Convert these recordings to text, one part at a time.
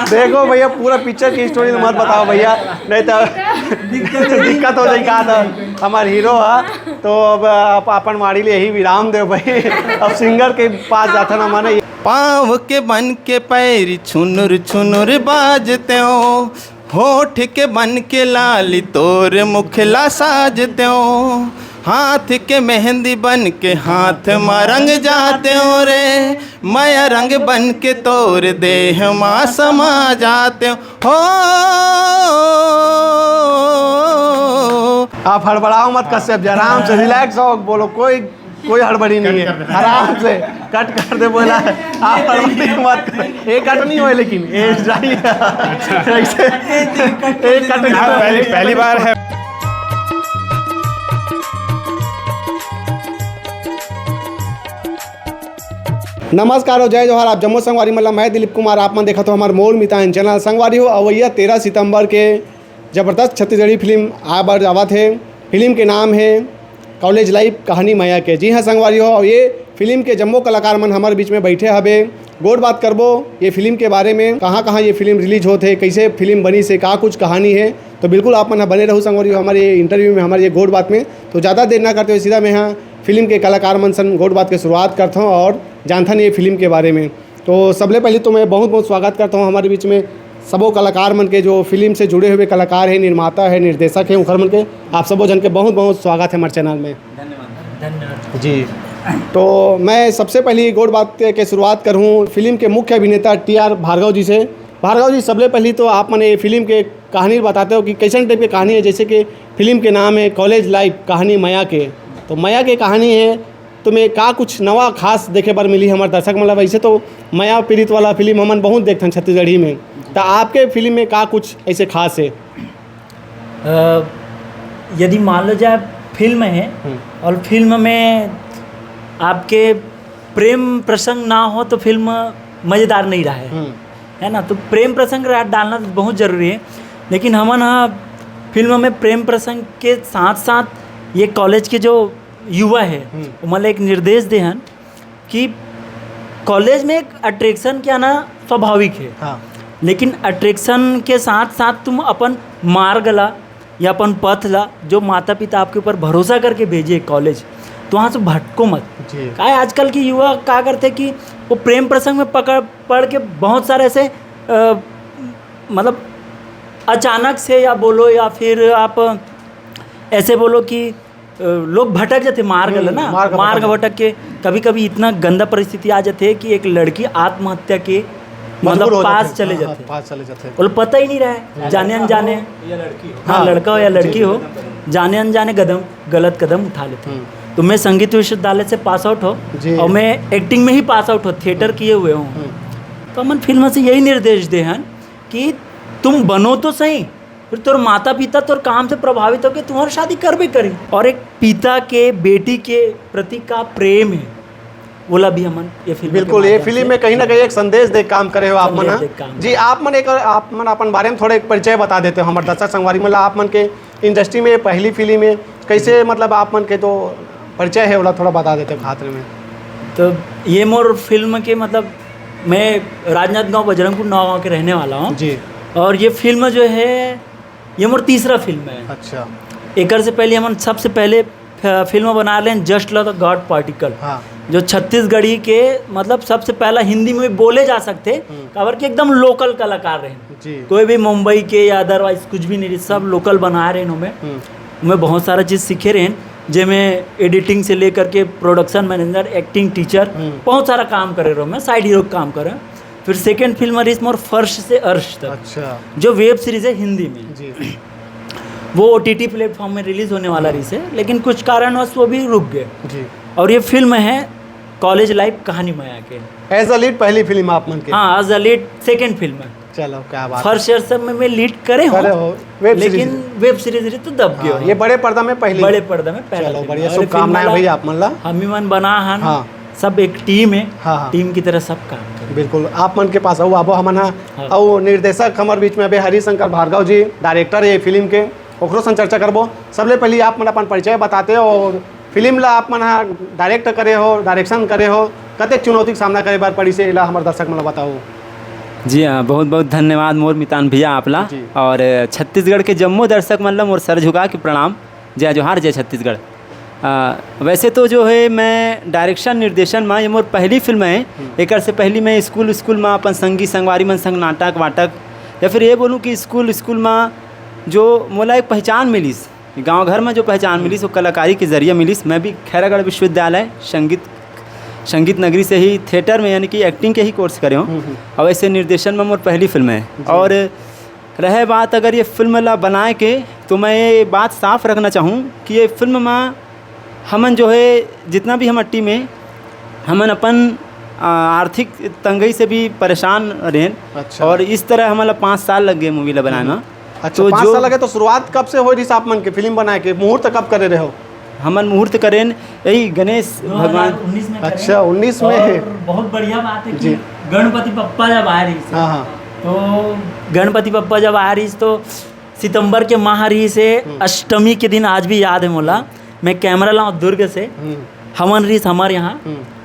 देखो भैया पूरा पिक्चर की स्टोरी मत बताओ भैया, नहीं तो दिक्कत हो जाए। कहा था हमारे हीरो है तो अब अपन मारी ले यही विराम दे भाई, अब सिंगर के पास जाता ना माने। पाँव के बन के पैर छुनुर छुनुर बाजते हो, होठ के बन के लाली तोर मुखला साजते हो, हाथ के मेहंदी बन के हाथ में रंग जाते हो रे, मैं रंग बन के तोर देह माँ समा जाते हो। आप हड़बड़ाओ मत कश्यप जी, आराम से रिलैक्स हो, बोलो कोई हड़बड़ी नहीं है, आराम से कट कर दे बोला। आप हड़बड़ी मत कर, एक कट नहीं हुए लेकिन एक कट पहली बार है। नमस्कार हो, जय जोहार। आप जम्मू संगवारी मतलब मैं दिलीप कुमार। आप मन देखा तो हमारे मोर मितान चैनल संगवारी हो। अवैया 13 सितंबर के ज़बरदस्त छत्तीसगढ़ी फिल्म आवा थे। फिल्म के नाम है कॉलेज लाइफ कहानी माया के। जी हाँ संगवारी हो, और ये फिल्म के जम्मो कलाकार मन हमारे बीच में बैठे हवे। गोड़ बात करबो ये फिल्म के बारे में, कहाँ कहाँ ये फिल्म रिलीज होते, कैसे फिल्म बनी से का कुछ कहानी है। तो बिल्कुल आप मन बने रहो संगवारी हो हमारे इंटरव्यू में, हमारे ये गोड़ बात में। तो ज़्यादा देर ना करते हुए सीधा मैं यहाँ फिल्म के कलाकार मन सन गोड़ बात की शुरुआत करता हूँ और जानता नहीं ये फिल्म के बारे में। तो सबले पहले तो मैं बहुत बहुत स्वागत करता हूँ हमारे बीच में सबो कलाकार मन के, जो फिल्म से जुड़े हुए कलाकार हैं, निर्माता है, निर्देशक है, उखर मन के आप सबो जन के बहुत बहुत स्वागत है हमारे चैनल में। धन्यवाद जी। तो मैं सबसे पहले गोड़ बात के शुरुआत करूँ फिल्म के मुख्य अभिनेता TR भार्गव जी से। भार्गव जी, सबले पहले तो आप मैंने फिल्म के कहानी बताते हो कि कैसे टाइप की कहानी है। जैसे कि फिल्म के नाम है कॉलेज लाइफ कहानी माया के, तो माया के कहानी है तुम्हें का कुछ नवा खास देखे बार मिली हमारे दर्शक मतलब। वैसे तो माया पीड़ित वाला फिल्म हमन बहुत देखते हैं छत्तीसगढ़ी में, तो आपके फिल्म में का कुछ ऐसे खास है? यदि मान लो जाए फिल्म है और फिल्म में आपके प्रेम प्रसंग ना हो तो फिल्म मज़ेदार नहीं रहा है ना। तो प्रेम प्रसंग डालना तो बहुत ज़रूरी है, लेकिन हमन फिल्म में प्रेम प्रसंग के साथ साथ ये कॉलेज के जो युवा है मतलब एक निर्देश दे हन कि कॉलेज में एक अट्रैक्शन क्या ना स्वाभाविक है। हाँ। लेकिन अट्रैक्शन के साथ साथ तुम अपन मार्ग ला या अपन पथ ला, जो माता पिता आपके ऊपर भरोसा करके भेजे कॉलेज, तो वहाँ से भटको मत। क्या है आजकल के युवा क्या करते कि वो प्रेम प्रसंग में पड़ के बहुत सारे ऐसे मतलब अचानक से या बोलो या फिर आप ऐसे बोलो कि लोग भटक जाते मार्ग ना, मार्ग भटक के कभी कभी इतना गंदा परिस्थिति आ जाते कि एक लड़की आत्महत्या के मतलब पास चले जाते और पता ही नहीं रहा, जाने अनजाने हाँ लड़का हो या लड़की हो, जाने अनजाने गलत कदम उठा लेते हैं। तो मैं संगीत विश्वविद्यालय से पास आउट हो और मैं एक्टिंग में ही पास आउट हो, थिएटर किए हुए हूँ। तो हमन फिल्म से यही निर्देश दे हैं कि तुम बनो तो सही, फिर तोर माता पिता तोर काम से प्रभावित होकर तुम्हारी शादी करबे करी। और एक पिता के बेटी के प्रति का प्रेम है बोला भी हमन ये फिल्म बिल्कुल। ये फिल्म में कहीं ना कहीं एक संदेश दे काम करे हो आप मन। जी, आप मन अपन बारे में थोड़े परिचय बता देते हो हमारे दर्शक संगवारी मतलब। आप मन के इंडस्ट्री में पहली फिल्म है कैसे मतलब आप मन के तो परिचय है वाला थोड़ा बता देते हो खातिर में। तो ये मोर फिल्म के मतलब मैं राजनांदगांव बजरंगपुर नौगांव के रहने वाला हूँ जी। और ये फिल्म जो है ये मोर तीसरा फिल्म है। अच्छा। एक से पहले हम सबसे पहले फिल्म बना लें just love the God particle. हाँ। जो छत्तीसगढ़ी के मतलब सबसे पहला हिंदी में बोले जा सकते खबर के एकदम लोकल कलाकार रहे, कोई भी मुंबई के या अदरवाइज कुछ भी नहीं, सब लोकल बना रहे उनमें बहुत सारा चीज़ सीखे रहे, जिसमें एडिटिंग से लेकर के प्रोडक्शन मैनेजर, एक्टिंग टीचर बहुत सारा काम करे रहो। मैं साइड हीरो काम करे। फिर सेकेंड फिल्म रिस मोर फर्श से अर्श तक। अच्छा। जो वेब सीरीज है हिंदी में जी। वो OTT प्लेटफॉर्म में रिलीज होने वाला रही है, लेकिन कुछ कारणवश वो भी रुक गए जी। और ये फिल्म है कॉलेज लाइफ कहानी माया के। एज अ लीड पहली फिल्म आप मन के? हाँ, as a lead second film है। चलो क्या बात। फर्स्ट ईयर सब में मैं लीड करे हो लेकिन वेब सीरीज तो दब गया। ये बड़े पर्दा में पहली, बड़े पर्दा में पहला। चलो बढ़िया, शुभकामनाएं भैया आप मन। हम मन बना हन। हाँ। सब एक टीम है। हाँ। टीम की तरह सब काम करें। बिल्कुल। आप मन के पास आओ आबो हमन। हाँ। और निर्देशक हमारे बीच में अभी हरिशंकर भार्गव जी डायरेक्टर है फिल्म के, ओकरो से चर्चा करबो। सबले पहले आप मन अपन परिचय बताते हो और फिल्म ला आप मन डायरेक्ट करे हो, डायरेक्शन करे हो, कते चुनौती का सामना करे बार पड़ी से इला हमारे दर्शक मन बताओ। जी हाँ, बहुत बहुत धन्यवाद मोर मितान भैया आपला। जी। और छत्तीसगढ़ के जम्मू दर्शक मतलब मोर सर झुका के प्रणाम। जय जोहार, जय छत्तीसगढ़। वैसे तो जो है मैं डायरेक्शन निर्देशन में ये मोर पहली फिल्म है। एक से पहली मैं स्कूल में अपन संगी संगवारी मन संग नाटक वाटक, या फिर ये बोलूँ कि स्कूल में जो मोला एक पहचान मिलीस, गांव घर में जो पहचान मिलीस वो कलाकारी के जरिए मिलीस। मैं भी खैरागढ़ विश्वविद्यालय संगीत नगरी से ही थिएटर में यानी कि एक्टिंग के ही कोर्स करे हूँ। और वैसे निर्देशन में मोर पहली फिल्म है। और रहे बात अगर ये फिल्म ला बनाए के, तो मैं ये बात साफ रखना चाहूँ कि ये फिल्म में हमन जो है जितना भी हम टीम में हमन अपन आर्थिक तंगई से भी परेशान रहें। अच्छा। और इस तरह हमारा 5 साल लग गए मूवी ला बनाए में। अच्छा, 5 साल लगे। तो शुरुआत कब से हो रही आप मन के फिल्म बनाए के? मुहूर्त कब करे रहे हो? हमन मुहूर्त करें यही गणेश भगवान। 2019 में करें। अच्छा, 19 में है। और बहुत बढ़िया बात है जी। कि गणपति पप्पा जब आ रही से, हाँ हाँ। तो गणपति पप्पा जब आ रही तो सितंबर के माह रही से अष्टमी के दिन आज भी याद है मोला। मैं कैमरा लाऊं दुर्ग से, हमन रही हमारे यहाँ,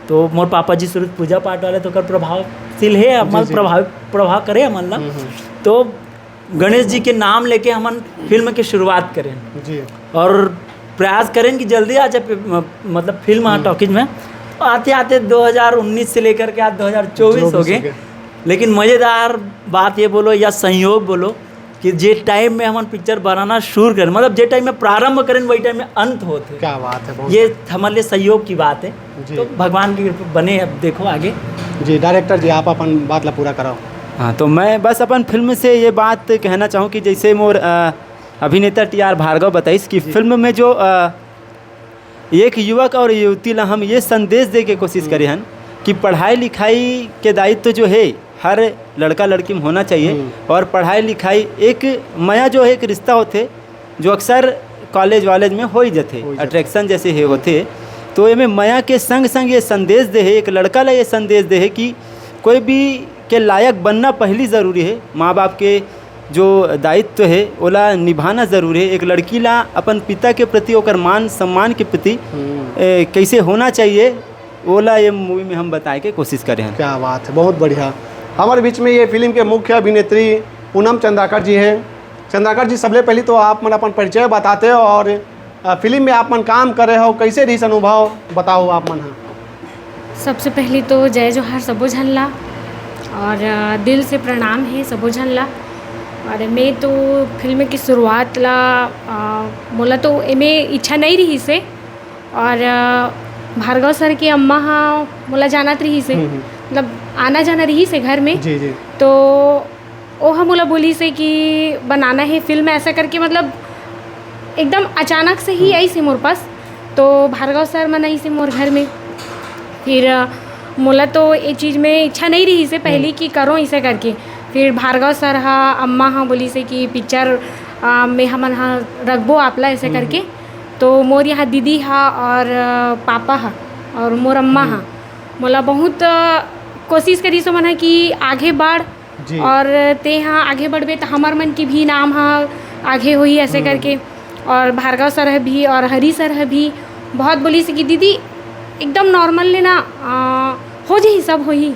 तो मोर पापा जी सूरज पूजा पाठ वाले तो कर प्रभावशील है, अमल प्रभाव करे अमल ला। तो गणेश जी के नाम लेके हमन फिल्म की शुरुआत करें जी। और प्रयास करें कि जल्दी आ जाए मतलब फिल्म टॉकीज में। आते आते 2019 से लेकर के आज 2024 हो गए। लेकिन मज़ेदार बात ये बोलो या संयोग बोलो कि जे टाइम में हम पिक्चर बनाना शुरू करें, मतलब जे टाइम में प्रारंभ करें वही टाइम में अंत होते। क्या बात है, बहुत ये हमारे लिए सहयोग की बात है। जी। तो भगवान की कृपा बने। अब देखो आगे। जी डायरेक्टर जी, आप अपन बात ला पूरा कराओ। हाँ, तो मैं बस अपन फिल्म से ये बात कहना चाहूँ कि जैसे मोर अभिनेता TR भार्गव बताइस कि फिल्म में जो एक युवक और युवती ला हम ये संदेश दे के कोशिश करे हन कि पढ़ाई लिखाई के दायित्व जो है हर लड़का लड़की में होना चाहिए। और पढ़ाई लिखाई एक माया जो है एक रिश्ता होते जो अक्सर कॉलेज में हो ही जाते, अट्रैक्शन जैसे है होते। तो ये माया के संग संग ये संदेश दे है, एक लड़का ला ये संदेश दे है कि कोई भी के लायक बनना पहली ज़रूरी है। माँ बाप के जो दायित्व है ओला निभाना ज़रूरी है। एक लड़की ला अपन पिता के प्रति ओकर मान सम्मान के प्रति कैसे होना चाहिए ओला ये मूवी में हम बताए के कोशिश करें हैं। क्या बात है, बहुत बढ़िया। हमारे बीच में ये फिल्म के मुख्य अभिनेत्री पूनम चंद्राकर जी हैं। चंद्राकर जी, सबसे पहले तो आप मन अपन परिचय बताते हो और फिल्म में आप मन काम कर रहे हो, कैसे रही अनुभव बताओ आप मन। सबसे पहले तो जय जोहार सबो झन ला और दिल से प्रणाम है सबो झन ला। और मैं तो फिल्म की शुरुआत ला मोला तो एमे इच्छा नहीं रही से, और भार्गव सर के अम्मा हाँ मोला जानत रही से, मतलब आना जाना रही से घर में। जी जी। तो वो हम मोला बोली से कि बनाना है फिल्म ऐसा करके, मतलब एकदम अचानक से ही आई से मोर पास। तो भार्गव सर मन आई से मोर घर में। फिर मोला तो ये चीज़ में इच्छा नहीं रही से पहले कि करो इसे करके। फिर भार्गव सर हाँ अम्मा हाँ बोली से कि पिक्चर में हमन हाँ रखबो आपला ऐसे करके। तो मोर यहाँ दीदी हाँ और पापा हाँ और मोर अम्मा हाँ मोला बहुत कोशिश करी सो मन कि आगे बढ़, और ते हाँ आगे बढ़बे तो हमार मन की भी नाम हाँ आगे होई ऐसे करके। और भार्गव सर है भी और हरी सर है भी बहुत बोली से कि दीदी एकदम नॉर्मल लेना हो जाही सब हो ही।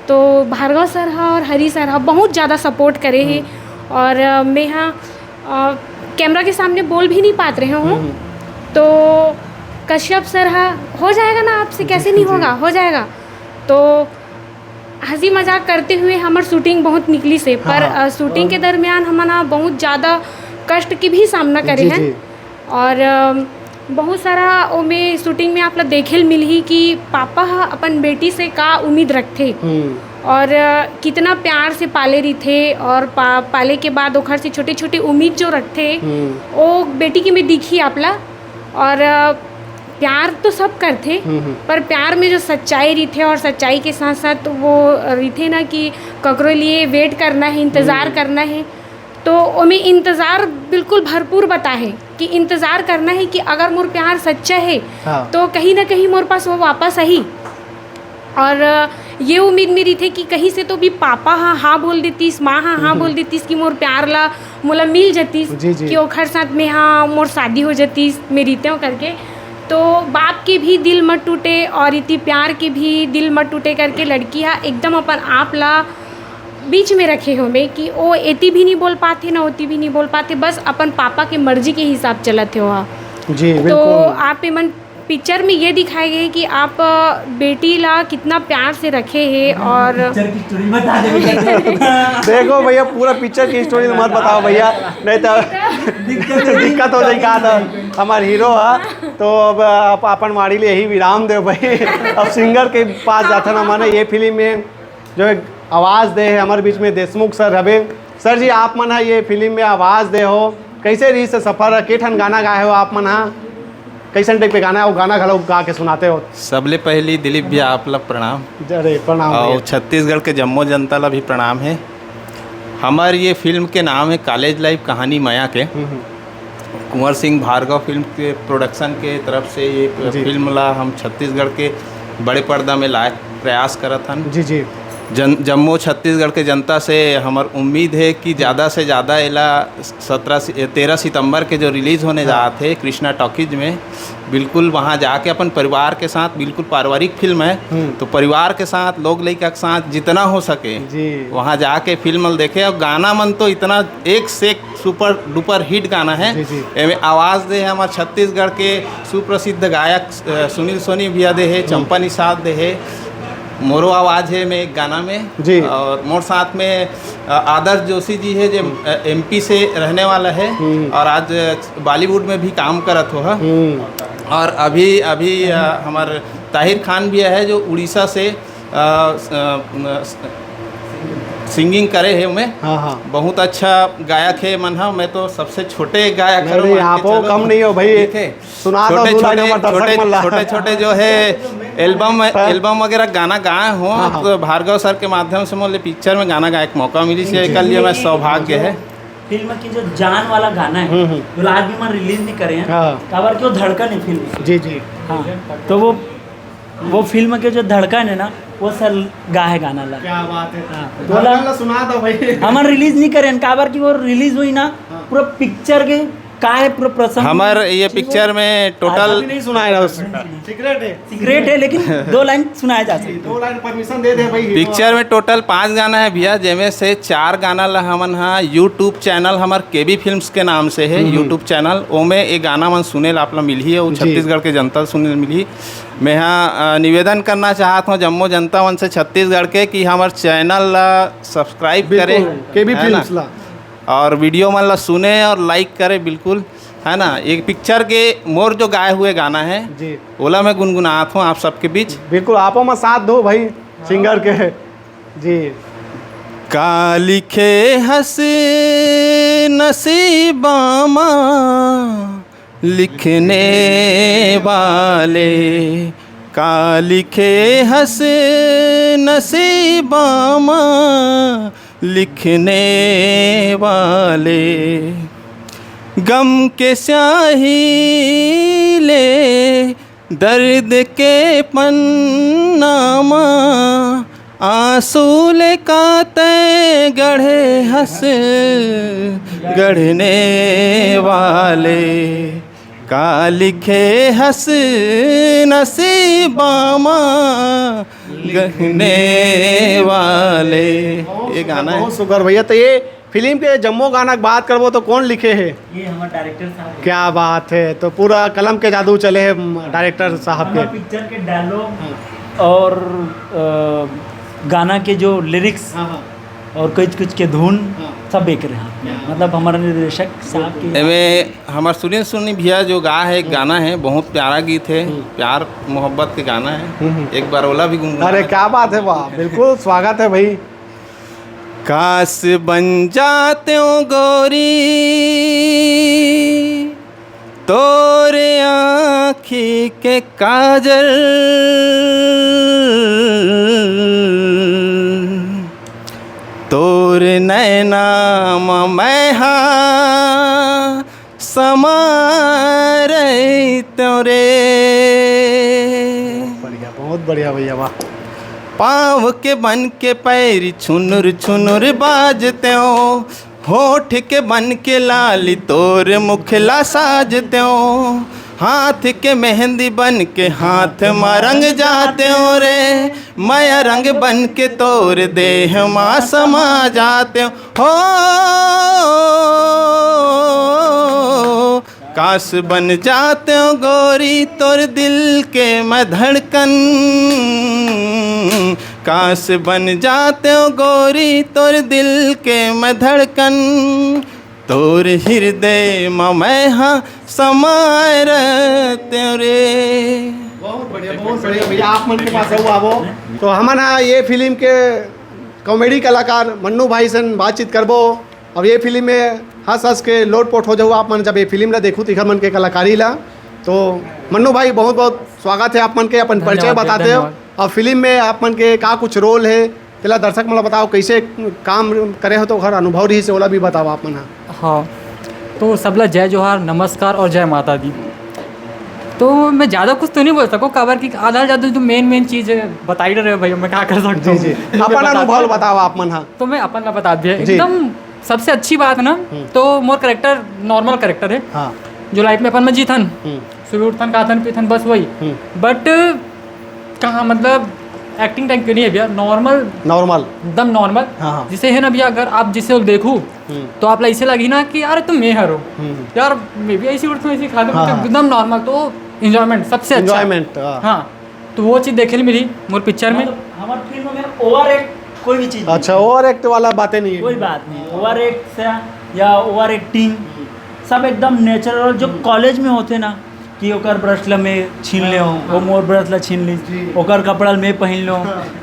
तो भार्गव सर हाँ और हरी सर हाँ बहुत ज़्यादा सपोर्ट करे है। और मैं हाँ कैमरा के सामने बोल भी नहीं पाते रहे हूँ। तो कश्यप सर हाँ हो जाएगा ना आपसे, कैसे नहीं होगा, हो जाएगा। तो हंसी मजाक करते हुए हमार शूटिंग बहुत निकली से, पर शूटिंग के दरमियान हमना बहुत ज़्यादा कष्ट की भी सामना करे हैं। और बहुत सारा वो में शूटिंग में आप लोग देखे मिल ही कि पापा अपन बेटी से का उम्मीद रखते और कितना प्यार से पाले रही थे। और पाले के बाद ओखर से छोटे छोटे उम्मीद जो रखते वो बेटी के में दिखी आपला। और प्यार तो सब करते, पर प्यार में जो सच्चाई रही थे और सच्चाई के साथ साथ वो रही थे ना कि ककरो लिए वेट करना है, इंतज़ार करना है। तो हमें इंतज़ार बिल्कुल भरपूर बता है कि इंतज़ार करना है कि अगर मोर प्यार सच्चा है तो कहीं ना कहीं मोर पास वो वापस आई। और ये उम्मीद मेरी थी कि कहीं से तो भी पापा हाँ बोल देतीस, माँ हाँ बोल देतीस कि मोर प्यार ला मोला मिल जातीस, कि ओखर साथ में हाँ मोर शादी हो जातीस मेरी त्यों करके। तो बाप के भी दिल मत टूटे और इतनी प्यार के भी दिल मत टूटे करके लड़की हाँ एकदम अपन आप ला बीच में रखे हो मैं कि वो एती भी नहीं बोल पाते ना ओती भी नहीं बोल पाते, बस अपन पापा के मर्जी के हिसाब चलत हो। जी तो आप मन पिक्चर में ये दिखाए गए कि आप बेटी ला कितना प्यार से रखे हैं। और देखो भैया पूरा पिक्चर की स्टोरी मत बताओ भैया, नहीं तो दिक्कत हो जाएगा। तो हमारे हीरो है तो अब अपन मारी लिए यही विराम दे भाई। अब सिंगर के पास जाता ना माने ये फिल्म में जो है आवाज़ दे है हमारे बीच में देशमुख सर हवे। सर जी आप मन है ये फिल्म में आवाज़ दे हो, कैसे रही से सफ़र, के ठन गाना गाए हो आप मन, हाँ कैसन टाइप पे गाना है वो गाना घलो गा के सुनाते हो? सबले पहली दिलीप भैया आप ला प्रणाम, अरे प्रणाम और भैया। छत्तीसगढ़ के जम्मो जनता ला भी प्रणाम है। हमारी ये फिल्म के नाम है कॉलेज लाइफ कहानी माया के। कुंवर सिंह भार्गव फिल्म के प्रोडक्शन के तरफ से ये फिल्म ला हम छत्तीसगढ़ के बड़े पर्दा में लाए प्रयास करत हन। जी जी जम्मू छत्तीसगढ़ के जनता से हमार उम्मीद है कि ज़्यादा से ज़्यादा इला 13 सितंबर के जो रिलीज़ होने जा थे कृष्णा टॉकीज में, बिल्कुल वहाँ जाके अपन परिवार के साथ, बिल्कुल पारिवारिक फिल्म है तो परिवार के साथ लोग लड़का के साथ जितना हो सके जी वहाँ जाके फिल्म देखे। और गाना मन तो इतना एक से एक सुपर डुपर हिट गाना है। जी, जी। एमें आवाज़ दे है हमारे छत्तीसगढ़ के सुप्रसिद्ध गायक सुनील सोनी भैया दे है, चंपा निषाद दे है, मोरो आवाज़ है में एक गाना में जी। और मोर साथ में आदर्श जोशी जी है जो एमपी से रहने वाला है और आज बॉलीवुड में भी काम करत हो है। और अभी हमार ताहिर खान भी है जो उड़ीसा से सिंगिंग करे है उमें। हाँ हाँ बहुत अच्छा गायक है मन है। मैं तो सबसे छोटे गायक हूँ, नहीं आप हो कम नहीं हो भाई, ठीक है। सुना दो छोटे दो लाइन हमारे दर्शक मन ला। छोटे छोटे जो है एल्बम वगैरह गाना गाए हो तो भार्गव सर के माध्यम से मुझे पिक्चर में गाना गाए मौका मिली से कल लिए मैं सौभाग्य है। फिल्म की जो जान वाला गाना है जो आज भी मन रिलीज नहीं करे हैं, हाँ। काबर कि वो धड़कन है फिल्म। जी जी हाँ तो वो फिल्म के जो धड़कन है ना वो सर गाहे गाना ला। क्या बात है, हाँ, बोला सुना दो भाई। हमार रिलीज नहीं करे काबर कि वो रिलीज हुई ना पूरा पिक्चर के का है पूरा प्रसंग। हमार ये पिक्चर में टोटल अभी नहीं सुनाए ना सीक्रेट है, सीक्रेट है लेकिन 2 लाइन सुनाया जा सकता दो लाइन परमिशन दे दे भाई। पिक्चर में टोटल 5 गाना है भैया, जिनमें से 4 गाना ला हमन हाँ यूट्यूब चैनल हमार केबी फिल्म्स के नाम से है यूट्यूब चैनल, ओमें एक गाना मन सुने ला आप मिली है, वो छत्तीसगढ़ के जनता सुने मिली। मैं यहाँ निवेदन करना चाहता हूँ जम्मू जनता मन से छत्तीसगढ़ के कि हमार चैनल ला सब्सक्राइब करे केबी है ना? फिल्म्स ला और वीडियो मन ला सुने और लाइक करे बिल्कुल, है ना। एक पिक्चर के मोर जो गाए हुए गाना है जी ओला मैं गुनगुनाता हूँ आप सबके बीच। बिल्कुल आपो में साथ दो भाई सिंगर के जी। का लिखे हंस नसीबामा लिखने वाले, का लिखे हंस नसीबामा लिखने वाले, गम के स्याही ले दर्द के पन्नामा, आंसू ले काते गढ़े हंस गढ़ने वाले, का लिखे हंस नसीबामा गढ़ने वाले। ये गाना है। बहुत शुक्र भैया। तो ये फिल्म के जम्मो गाना की बात करबो तो कौन लिखे है? ये हमारे डायरेक्टर साहब क्या बात है, तो पूरा कलम के जादू चले है डायरेक्टर साहब के। पिक्चर के डायलॉग और गाना के जो लिरिक्स और कुछ के धुन सब एक रहे हैं, मतलब हमारे निर्देशक साहब के। एमें हमारे सुनील सोनी भैया जो गा है एक गाना है, बहुत प्यारा गीत है, प्यार मोहब्बत के गाना है, एक बार ओला भी गुनगुना। अरे क्या बात है, वाह बिल्कुल स्वागत है भाई। काश बन जाते हो गोरी तोरे आँखी के काजल, तोरे नैना मैं हाँ समा रही तोरे, बढ़िया बहुत बढ़िया भैया वाह। पाँव के बन के पैर छुनुर छुनुर बाजते हो, होठ के बन के लाली तोर मुखला साजते हो, हाथ के मेहंदी बन के हाथ माँ रंग जाते हो रे, मैं रंग बन के तोर देह माँ समा जाते हो। काश बन जाते हो गोरी तोर दिल के मैं धड़कन, काश बन जाते हो गोरी तोर दिल के मैं धड़कन, तोर हृदय में मैं हाँ समाये रहते हो रे। बहुत बढ़िया भैया, आप मन के पास हुआ वो तो हमारा ये फिल्म के कॉमेडी कलाकार मन्नू भाई से बातचीत करबो। अब ये फिल्म में हंस हंस के लोटपोट हो जाओ आप मन, जब ये फिल्म ला देखूँ तिखर मन के कलाकारी ला। तो मन्नू भाई बहुत बहुत स्वागत है आप मन के, अपन परिचय बताते हो और फिल्म में आप मन के का कुछ रोल है तेला दर्शक मतलब बताओ कैसे काम करे हो, तो हर अनुभव रही से ओला भी बताओ आप मन। हाँ, तो सबला जय जोहार, नमस्कार और जय माता दी। तो मैं ज़्यादा कुछ तो नहीं बोल सकूँ, काबर की आधा ज़्यादा जो मेन चीज़ बता ही रहे भैया, मैं क्या कर सकता हूँ। जी अपन अनुभव बताओ आप मन। हाँ तो मैं अपन ला बता दिया एकदम सबसे अच्छी बात ना, तो मोर करेक्टर नॉर्मल करेक्टर है। हाँ जो लाइफ में अपन में जीथन सुबह उठथन खाथन पीथन बस वही, बट कहाँ मतलब एक्टिंग टाइम क्यों नहीं है भैया, नॉर्मल एकदम नॉर्मल। हाँ। जिसे है ना भैया, अगर आप जिसे देखूँ तो आप ऐसे लगी ना कि यार तुम मेहर हो यार, मैं भी ऐसी उठता हूँ ऐसी खाता हूँ, एकदम नॉर्मल। तो इंजॉयमेंट सबसे अच्छा एंजॉयमेंट। हाँ, तो वो चीज़ देखे मिली मोर पिक्चर में। हमारे फिल्म में ओवर एक्ट कोई भी चीज़ अच्छा, ओवर एक्ट वाला बातें नहीं है, कोई बात नहीं। ओवर एक्ट से या ओवर एक्टिंग सब एकदम नेचुरल जो कॉलेज में होते ना, कि ओकर ब्रश ला में छीन ले, वो मोर ब्रश ला छीन ली, ओकर कपड़ा में पहन लो।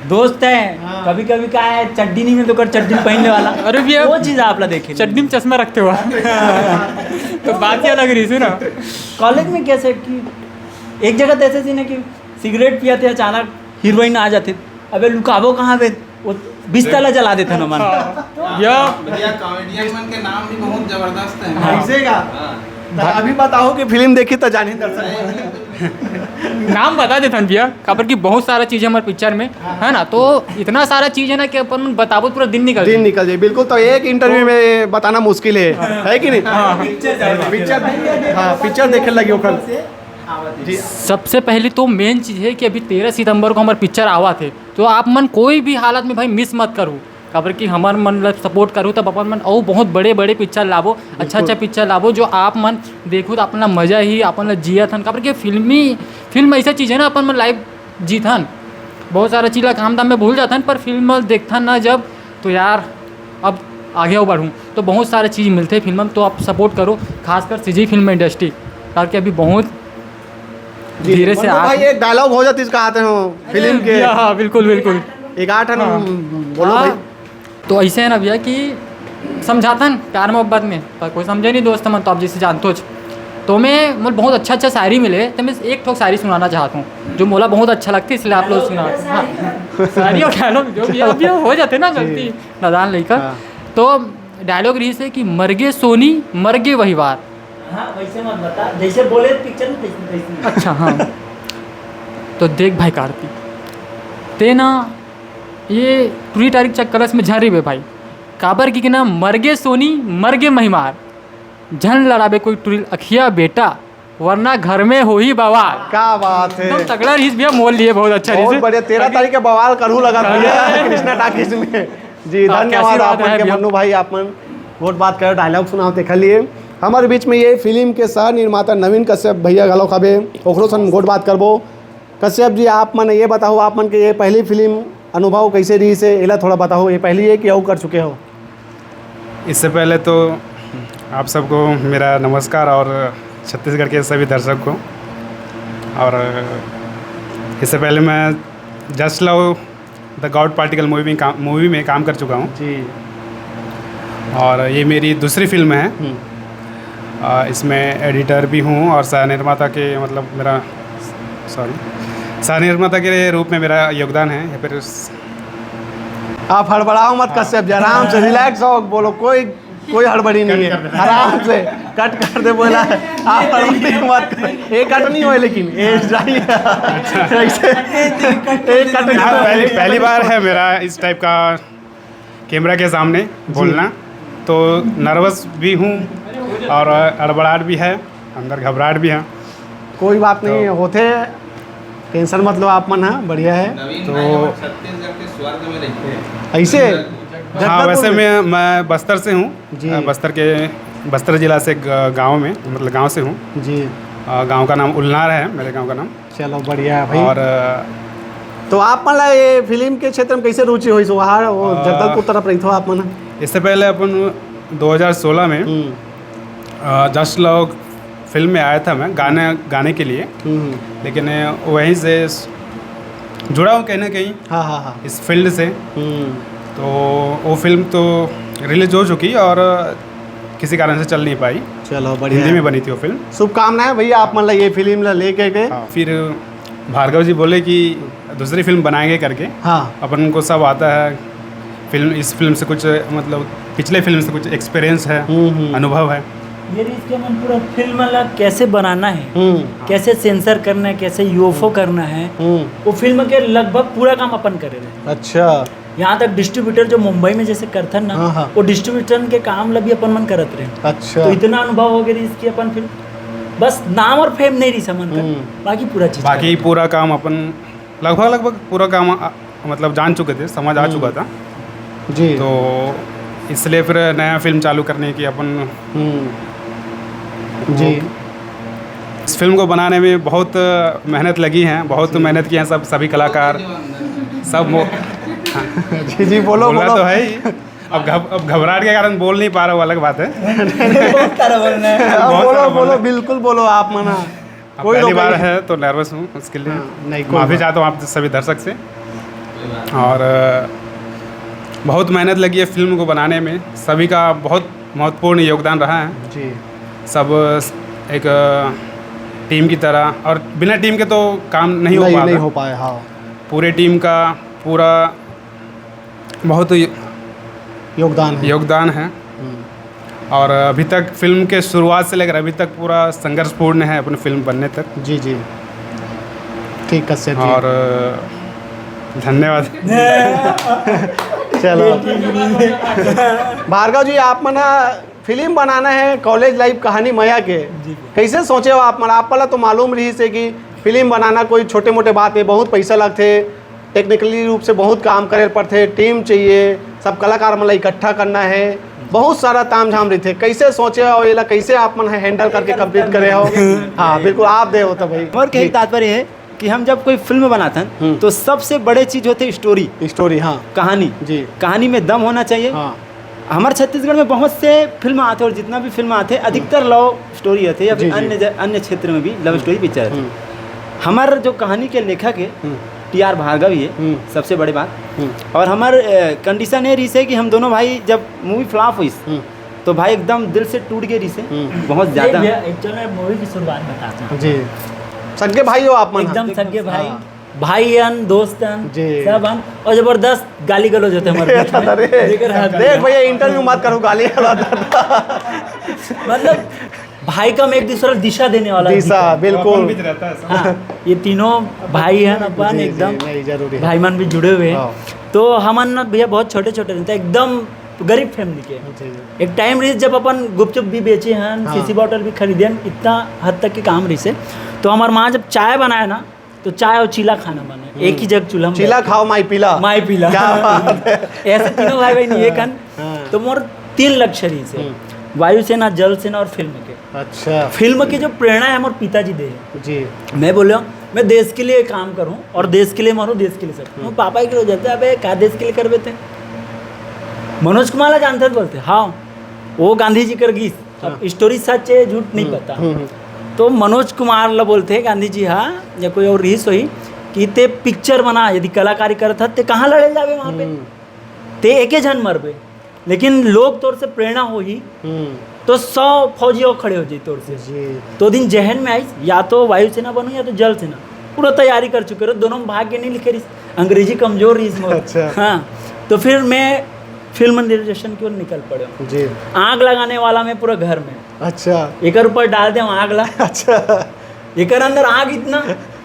दोस्त है कभी कभी क्या है चड्डी नहीं मिले तो ओकर चड्डी पहनने वाला, अरे भैया वो चीज़ आप ला देखे। चड्डी में चश्मा रखते हो तो बात ही अलग रही थी ना। कॉलेज में कैसे कि एक जगह तो ऐसे थी ना कि सिगरेट पिया थे, अचानक हीरोइन आ जाते, अबे लुकाबो कहाँ पे, वो बिस्तर जला देते ना मन। या भैया कॉमेडियन मन के नाम भी बहुत जबरदस्त है। ऐसे का अभी बताओ कि फिल्म देखी तो जानी दर्शक नाम बता देते भैया, काबर की बहुत सारा चीज़ है हमारे पिक्चर में है ना, तो इतना सारा चीज़ है ना कि अपन बताबो पूरा दिन निकल जाए। बिल्कुल, तो एक इंटरव्यू में बताना मुश्किल है कि नहीं। पिक्चर देखे लगी कल। सबसे पहले तो मेन चीज़ है कि अभी 13 सितंबर को हमारे पिक्चर आवा थे, तो आप मन कोई भी हालत में भाई मिस मत करो, काबर कि हमार मन सपोर्ट करूँ तब अपन मन और बहुत बड़े बड़े पिक्चर लावो, अच्छा पिक्चर लावो जो आप मन देखो तो अपना मज़ा ही अपन जिया थन। काबर कि फिल्म ऐसा चीज़ है ना, अपन मन लाइव जीथन, बहुत सारा चीज़ काम दाम में भूल जाथन, पर फिल्म देखथन ना जब तो यार अब आगे बढ़ूँ तो बहुत सारे चीज़ मिलते हैं फिल्म में, तो आप सपोर्ट करो, खासकर सीजी फिल्म इंडस्ट्री, ताकि अभी बहुत धीरे से भाई एक डायलॉग हो जाती इसका आते हो फिल्म के। हाँ बिल्कुल एक आठ बोलो भाई। तो ऐसे है ना भैया कि समझातन प्यार मोहब्बत में, पर कोई समझे नहीं दोस्त मन, तो आप जैसे जानते हो। तो मैं मतलब बहुत अच्छा शायरी मिले, तो मैं एक ठोक शायरी सुनाना चाहता हूँ जो मोला बहुत अच्छा लगती है, इसलिए आप लोग सुना शायरी और डायलॉग जो भी हो जाते ना गलती नादान लेकर। तो डायलॉग रही से कि मरगे सोनी मरगे वही बार। हाँ वैसे मत बता, जैसे बोले पिक्चर में तैसे। अच्छा हाँ, तो देख भाई कार्तिक ते ना ये पूरी तारीख चक कलश में झरी बे भाई, काबर की ना मरगे सोनी मरगे महिमार, झन लड़ाबे कोई टुरिल अखिया बेटा, वरना घर में हो ही बवाल। क्या बात है, एकदम तगड़ा रीस भैया, मोल लिए बहुत अच्छा बहुत बढ़िया। 13 तारीख के बवाल करूँ लगा भैया कृष्णा टाकीज में। जी धन्यवाद आप के मन्नू भाई, आप मन बहुत बात करो, डायलॉग सुनाओ देख लिए। हमारे बीच में ये फिल्म के सह निर्माता नवीन कश्यप भैया गलो खाबे, ओकरो सन गोट बात करबो। कश्यप जी आप मन ये बताओ, आप मन के ये पहली फिल्म अनुभव कैसे रही से एला थोड़ा बताओ, ये पहली है कि और कर चुके हो? इससे पहले तो आप सबको मेरा नमस्कार और छत्तीसगढ़ के सभी दर्शक को। और इससे पहले मैं just love the God particle movie में काम कर चुका हूँ जी, और ये मेरी दूसरी फिल्म है। इसमें एडिटर भी हूँ और सह निर्माता के मतलब मेरा सह निर्माता के रूप में मेरा योगदान है। या फिर आप हड़बड़ाओ मत कश्यप जी, आराम से रिलैक्स हो, बोलो, कोई हड़बड़ी नहीं है, आराम से कट कर दे बोला। आप हड़बड़ी मत, एक कट नहीं हो लेकिन पहली बार है मेरा इस टाइप का कैमरा के सामने बोलना, तो नर्वस भी हूँ और हड़बड़ाहट भी है, अंदर घबराहट भी है। कोई बात नहीं होते, टेंशन मत लो आप मन, हाँ बढ़िया है। तो छत्तीसगढ़ के स्वर्ग में रहते हैं ऐसे हाँ, वैसे जगदलपुर मैं बस्तर से जी। हूँ, बस्तर जिला से गांव में, मतलब गांव से हूँ। जी, गांव का नाम उलनार है, मेरे गांव का नाम। चलो बढ़िया है भाई। और तो आप मतलब ये फिल्म के क्षेत्र में कैसे रुचि हुई? वहाँ वो जगदलपुर तरफ रही थो आप मन? इससे पहले अपन 2016 में जस्ट लॉग फिल्म में आया था मैं गाने के लिए, लेकिन वहीं से जुड़ा हूँ कहीं ना कहीं हाँ हाँ हाँ। इस फील्ड से। तो वो फिल्म तो रिलीज हो चुकी और किसी कारण से चल नहीं पाई, चलो बढ़िया हिंदी है। में बनी थी वो फिल्म। शुभकामनाएं भैया, आप मतलब ये फिल्म लेके गए। फिर भार्गव जी बोले कि दूसरी फिल्म बनाएंगे करके। हाँ अपन को सब आता है, इस फिल्म से कुछ मतलब पिछले फिल्म से कुछ एक्सपीरियंस है, अनुभव है। ये इसके मन पूरा फिल्म मतलब कैसे बनाना है, कैसे सेंसर करना है, कैसे यूएफओ करना है, वो फिल्म के लगभग पूरा काम अपन करे रहे। अच्छा, यहाँ तक डिस्ट्रीब्यूटर जो मुंबई में जैसे करथन ना, हाँ, हाँ। वो डिस्ट्रीब्यूटर के काम ला भी अपन मन करत रहे। अच्छा। तो इतना अनुभव हो गया इसकी अपन फिल्म, बस नाम और फेम नहीं रही समन कर, बाकी पूरा चीज बाकी पूरा काम अपन लगभग पूरा काम मतलब जान चुके थे, समझ आ चुका था। जी। तो इसलिए फिर नया फिल्म चालू करने की अपन जी। इस फिल्म को बनाने में बहुत मेहनत लगी है, बहुत मेहनत की है सभी कलाकार सब। जी जी, बोलो बोलना बोलो। तो है ही, अब घबराहट के कारण बोल नहीं पा रहा, वो अलग बात है। बहुत सारा बोलना है। अब बोलो बोलो, बिल्कुल बोलो आप मना। अब कोई पहली रोक बार नहीं। है तो नर्वस हूँ, उसके लिए नहीं, कोई माफ़ी बात। चाहता हूँ आप सभी दर्शक से। और बहुत मेहनत लगी है फिल्म को बनाने में, सभी का बहुत महत्वपूर्ण योगदान रहा है। जी। सब एक टीम की तरह, और बिना टीम के तो काम नहीं हो नहीं पाता। हो पाए, हाँ। पूरे टीम का पूरा बहुत योगदान है। और अभी तक फिल्म के शुरुआत से लेकर अभी तक पूरा संघर्षपूर्ण है अपनी फिल्म बनने तक। जी जी, ठीक कश्यप जी। और धन्यवाद। चलो भार्गव जी, आप मना फिल्म बनाना है कॉलेज लाइफ कहानी माया के, कैसे सोचे हो आप मना? आप पहला तो मालूम रही से कि फिल्म बनाना कोई छोटे मोटे बात है, बहुत पैसा लगते, टेक्निकली रूप से बहुत काम करे पड़ते, टीम चाहिए, सब कलाकार मतलब इकट्ठा करना है, बहुत सारा ताम झाम रही थे। कैसे सोचे हो ये, कैसे आप मन हैंडल करके कंप्लीट करे हो? हाँ बिल्कुल, आप दे हो तो भाई। और क्या तात्पर्य है कि हम जब कोई फिल्म बनाते हैं तो सबसे बड़े चीज़ होती है स्टोरी, हाँ कहानी। जी। कहानी में दम होना चाहिए। हाँ। हमारे छत्तीसगढ़ में बहुत से फिल्म आते हैं, और जितना भी फिल्म आते हैं अधिकतर लव स्टोरी रहते हैं, या फिर अन्य क्षेत्र में भी लव स्टोरी पिक्चर रहते हैं। हमारे जो कहानी के लेखक है टी.आर. भार्गव ही है, सबसे बड़ी बात। और हमारे कंडीशन ये रही है कि हम दोनों भाई जब मूवी फ्लॉप हुई तो भाई एकदम दिल से टूट गए रही से बहुत ज़्यादा। एक्चुअली मूवी की शुरुआत बताता हूँ। जी, सगे भाई हो आप मन? एकदम सगे भाई, भाई अन दोस्त अन जी। सब अन, और जबरदस्त गाली गलौज होते हमारे बीच में। लेकर हाथ देख भैया, इंटरव्यू मत करो, गाली मतलब भाई का हम एक दूसरे को दिशा देने वाला दिशा, बिल्कुल। भी रहता है सब। हाँ, ये तीनों भाई हैं अपन, जी, जी, एकदम नहीं, जरूरी है। भाई मन भी जुड़े हुए हाँ। हैं। तो हमन ना भैया बहुत छोटे छोटे रहते हैं, एकदम गरीब फैमिली के। जी। एक टाइम रही जब अपन गुपचुप भी बेचे हैं, हाँ। सीसी बॉटल भी खरीदे हैं, इतना हद तक के काम रही से। तो हमारी माँ जब चाय बनाए ना, तो चाय और चीला खाना बने, एक ही जग चूल्हा में चीला खाओ माई पीला। माई पीला। क्या बात है। ऐसे तीनों भाई बहन ये कन। हाँ। तो मोर 3 लक्ष्य रही से, वायुसेना, जल सेना और फिल्म के। अच्छा। फिल्म की जो प्रेरणा है हमारे पिताजी दे है। जी। मैं बोला मैं देश के लिए काम करूं और देश के लिए मरूं, देश के लिए सब। वो पापा की वजह से अबे क्या देश के लिए कर देते। मनोज कुमार जानते थे, बोलते हाँ वो गांधी जी कर गीत, अब स्टोरी सच है झूठ नहीं पता। तो मनोज कुमार ला बोलते हैं गांधी जी, हाँ या कोई और रही सोई कि ते पिक्चर बना, यदि कलाकारी करत ते कहाँ लड़े जावे वहाँ पे, ते एक जन मरबे, लेकिन लोग तौर से प्रेरणा हो ही तो 100 फौजी और खड़े हो जाए तौर से। जी। तो दिन जहन में आई या तो वायुसेना बनूं या तो जल सेना, पूरा तैयारी कर चुके रहो, दोनों में भाग्य नहीं लिखे रही, अंग्रेजी कमजोर रही इसमें। अच्छा। हाँ, तो फिर मैं फिल्म निर्देशन की ओर निकल पड़े। जी। आग लगाने वाला मैं पूरा घर में, अच्छा। एक ऊपर डाल दे आग ला, अच्छा। एक अंदर आग इतना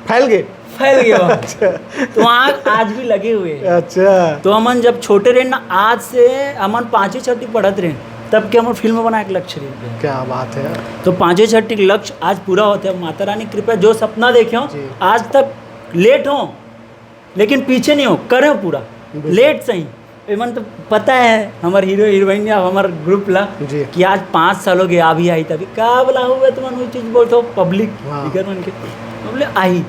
फैल गए। फैल गया वहाँ। तो आग आज भी लगे हुए हैं। अच्छा। तो अमन जब छोटे रहे ना, आज से अमन 5वीं 6वीं पढ़त रहे, तब के हमारे फिल्म बना एक लक्ष्य रही है। क्या बात है। तो 5-6 लक्ष्य आज पूरा होते हैं। माता रानी कृपया जो सपना देखे हो जी। आज तक लेट हो लेकिन पीछे नहीं हो, करे हो पूरा लेट सही। इवन तो पता है हमारे हीरो हीरोइन या हमारे ग्रुप ला जी। कि आज 5 साल हो गए अभी आई तभी क्या बोला हुआ तुम वही चीज़ बोलते हो पब्लिक हाँ। फिगर बन के बोले आई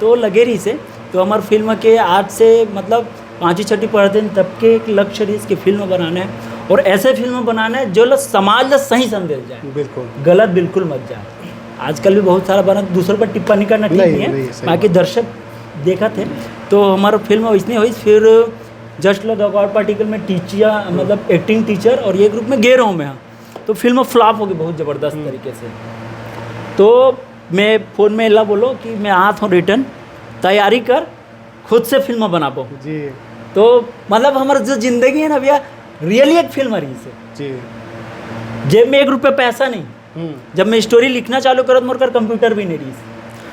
तो लगे रही से। तो हमारे फिल्म के आज से मतलब 5-6 पढ़ते हैं तब के एक लक्ष्य रही इसकी फिल्म बनाना है और ऐसे फिल्म बनाना है जो समाज ला सही संदेश जाए, बिल्कुल गलत बिल्कुल मत जाए। आजकल भी बहुत सारा बना दूसरों पर टिप्पणी करना ठीक नहीं, नहीं नहीं, है, सही बाकी दर्शक देखा थे। तो हमारा फिल्म इसने हुई फिर जस्ट लॉ अवार्ड पार्टिकल में टीचर मतलब एक्टिंग टीचर और ये ग्रुप में गे रहा हूँ मैं। तो फिल्म फ्लॉप हो गई बहुत ज़बरदस्त तरीके से। तो मैं फ़ोन में अल्लाह बोलो कि मैं आता हूँ रिटर्न तैयारी कर खुद से फिल्म बना पाऊँ। जी तो मतलब हमारी जो ज़िंदगी है ना भैया रियली एक फिल्म रही से। जी। जेब में 1 रुपया पैसा नहीं। जब मैं स्टोरी लिखना चालू करा तो मोर कर कंप्यूटर भी नहीं रही।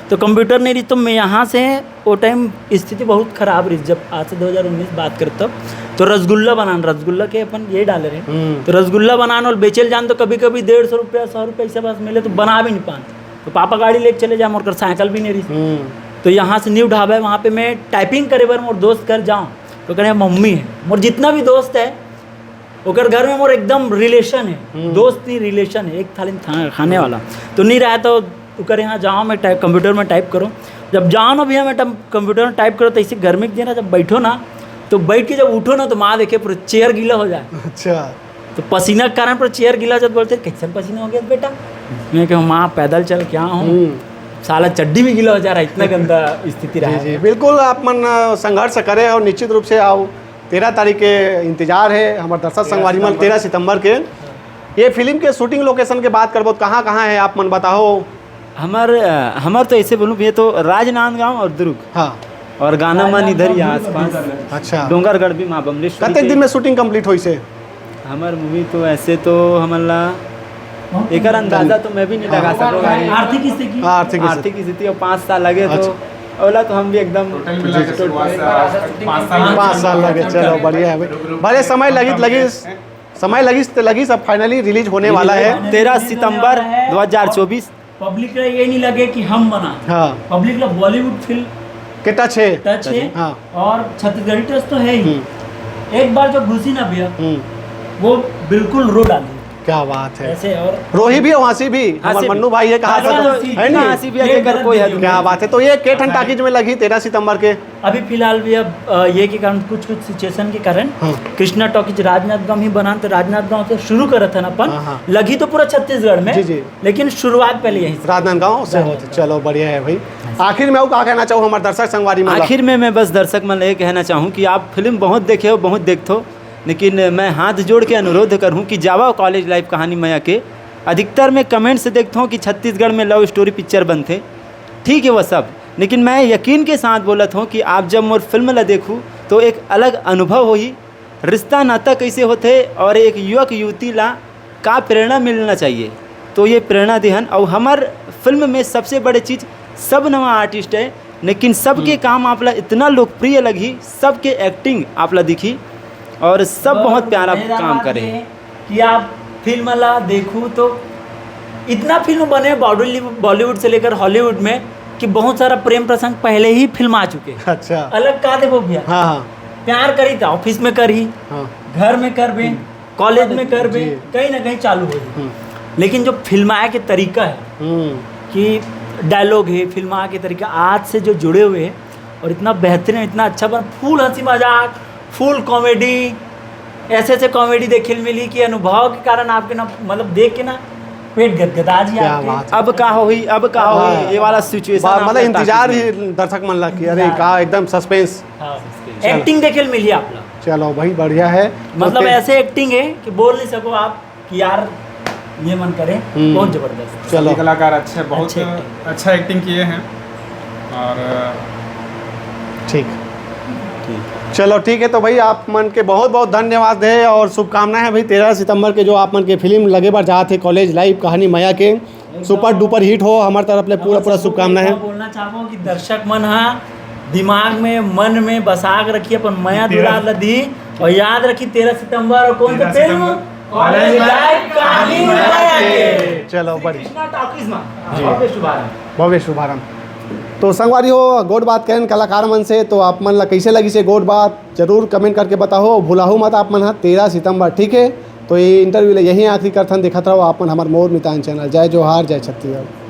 तो कंप्यूटर नहीं रही तो मैं यहाँ से वो टाइम स्थिति बहुत ख़राब रही। जब आज से 2019 बात करता हूँ तो रसगुल्ला बनाना रसगुल्ला के अपन ये डाले रहे तो रसगुल्ला बनाना और बेचल जान तो कभी कभी 150 रुपया 100 रुपया ऐसे पास मिले तो बना भी नहीं पान। तो पापा गाड़ी लेके चले जाए मोर कर साइकिल भी नहीं रही। तो यहाँ से न्यू ढाबा है वहाँ पे मैं टाइपिंग करे बार मोर दोस्त घर जाऊँ तो कहें मम्मी है मोर जितना भी दोस्त है ओकर घर में मोर एकदम रिलेशन है, दोस्त नहीं रिलेशन है, एक थाली में खाने वाला। तो नहीं रहा तो ओकर यहाँ जाओ मैं कंप्यूटर में टाइप करो। जब जाओ ना भैया मैं कंप्यूटर में टाइप करो तो ऐसे घर में ना जब बैठो ना तो बैठ के जब उठो ना तो माँ देखे पूरा चेयर गीला हो जाए। अच्छा। तो पसीना के कारण पर चेयर गीला जब बोलते कैसे पसीना हो गया बेटा, मैं कहूँ माँ पैदल चल क्या हूँ साला चड्डी भी गीला हो जा रहा है, इतना गंदा स्थिति रहा जी है। बिल्कुल आप मन संघर्ष करें और निश्चित रूप से आओ 13 तारीख के इंतजार है हमारे दर्शक संगवारी मन 13 सितंबर के। ये फिल्म के शूटिंग लोकेशन के बात करबो कहाँ कहाँ है आप मन बताओ। हमार तो ऐसे बोलूँ भैया तो राजनांदगांव और दुर्ग हाँ और गाना मन इधर ही आसपास अच्छा। डोंगरगढ़ भी माँ बमलेश्वरी कतेक दिन में शूटिंग कंप्लीट हुई से। हमार मूवी तो ऐसे तो हमारा एक अंदाजा तो मैं भी नहीं लगा सकूँगा। आर्थिक स्थिति आर्थिक स्थिति और 5 साल लगे तो ओला तो हम भी एकदम 5 साल लगे। चलो बढ़िया है भाई। भले समय लगी सब फाइनली रिलीज होने वाला है 13 सितंबर 2024। पब्लिक का ये नहीं लगे कि हम बना हाँ पब्लिक का बॉलीवुड फिल्म के टच है। टच है हाँ। और छत्तीसगढ़ी टच तो है ही। एक बार जो घुसी ना भैया वो बिल्कुल रो डाली। क्या बात है। ऐसे और रोही भी वहासी भी हमारे मन्नू भाई है कहा है नहीं हंसी भी अगर कोई है क्या बात है। तो ये केठन टाकीज में लगी 13 सितंबर के। अभी फिलहाल भी अब ये के कारण कुछ सिचुएशन के कारण कृष्णा टॉकीज राजनांदगांव ही बना तो राजनांदगांव से शुरू करा था ना अपन लगी तो पूरा छत्तीसगढ़ में जी। लेकिन शुरुआत पहले यहीं से राजनांदगांव से होते। चलो बढ़िया है भाई। आखिर में क्या कहना चाहूँ हमारे दर्शक संगवारी में। आखिर में मैं बस दर्शक मन ये कहना चाहूँ कि आप फिल्म बहुत देखे हो बहुत देखते हो लेकिन मैं हाथ जोड़ के अनुरोध करूं कि जावा कॉलेज लाइफ कहानी माया के अधिकतर मैं कमेंट से देखता हूं कि छत्तीसगढ़ में लव स्टोरी पिक्चर बनते ठीक है वो सब लेकिन मैं यकीन के साथ बोलत हूं कि आप जब मोर फिल्म ला देखूँ तो एक अलग अनुभव हो ही रिश्ता नाता कैसे होते और एक युवक युवती ला का प्रेरणा मिलना चाहिए। तो ये प्रेरणा देहन और हमार फिल्म में सबसे बड़े चीज़ सब नवा आर्टिस्ट है लेकिन सबके काम आपला इतना लोकप्रिय लगी सबके एक्टिंग आपला दिखी और सब बहुत प्यारा काम करे कि आप फिल्म ला देखूँ तो इतना फिल्म बने बॉलीवुड से लेकर हॉलीवुड में कि बहुत सारा प्रेम प्रसंग पहले ही फिल्म आ चुके। अच्छा। अलग का देखो भैया हाँ प्यार करी था ऑफिस में कर ही घर में कर बे कॉलेज में कर बे कहीं ना कहीं चालू हो लेकिन जो फिल्माया के तरीका है कि डायलॉग है फिल्माया के तरीका आज से जो जुड़े हुए हैं और इतना बेहतरीन इतना अच्छा बन फुल हंसी मजाक फुल कॉमेडी ऐसे कॉमेडी देखे मिली कि अनुभव के कारण आपके ना मतलब देख के ना पेट गदगदा जी आपके। अब का हो ये वाला सिचुएशन मतलब इंतजार ही दर्शक मन लग अरे का एकदम सस्पेंस एक्टिंग देखे मिली आप लोग। चलो भाई बढ़िया है मतलब ऐसे एक्टिंग है कि बोल नहीं सको आप कि यार ये मन करे बहुत जबरदस्त। चलो कलाकार अच्छे बहुत अच्छा एक्टिंग किए हैं और ठीक चलो ठीक है। तो भाई आप मन के बहुत बहुत धन्यवाद है और शुभकामनाएं हैं भाई 13 सितंबर के जो आप मन के फिल्म लगे बार जहाँ थे कॉलेज लाइव कहानी माया के सुपर डुपर हिट हो हमारे तरफ ले पूरा शुभकामनाएं हैं। बोलना चाहो कि दर्शक मन दिमाग में मन में बसा के रखिए अपन माया दुलार लदी और याद रखी 13 सितंबर और कौन सा फिल्म चलो बड़ी टॉकीज में जी। भव्य शुभारंभ। भव्य शुभारंभ। तो संगवारी हो गोड बात कहन कलाकार मन से, तो आप मन ला कैसे लगी से गोड बात जरूर कमेंट करके बताओ। भुलाहू मत आप मन हा 13 सितंबर, ठीक है। तो ये इंटरव्यू ले यहीं आखिरी करथन, देखत रहो आप मन हमार मोर मितान चैनल। जय जोहार, जय छत्तीसगढ़।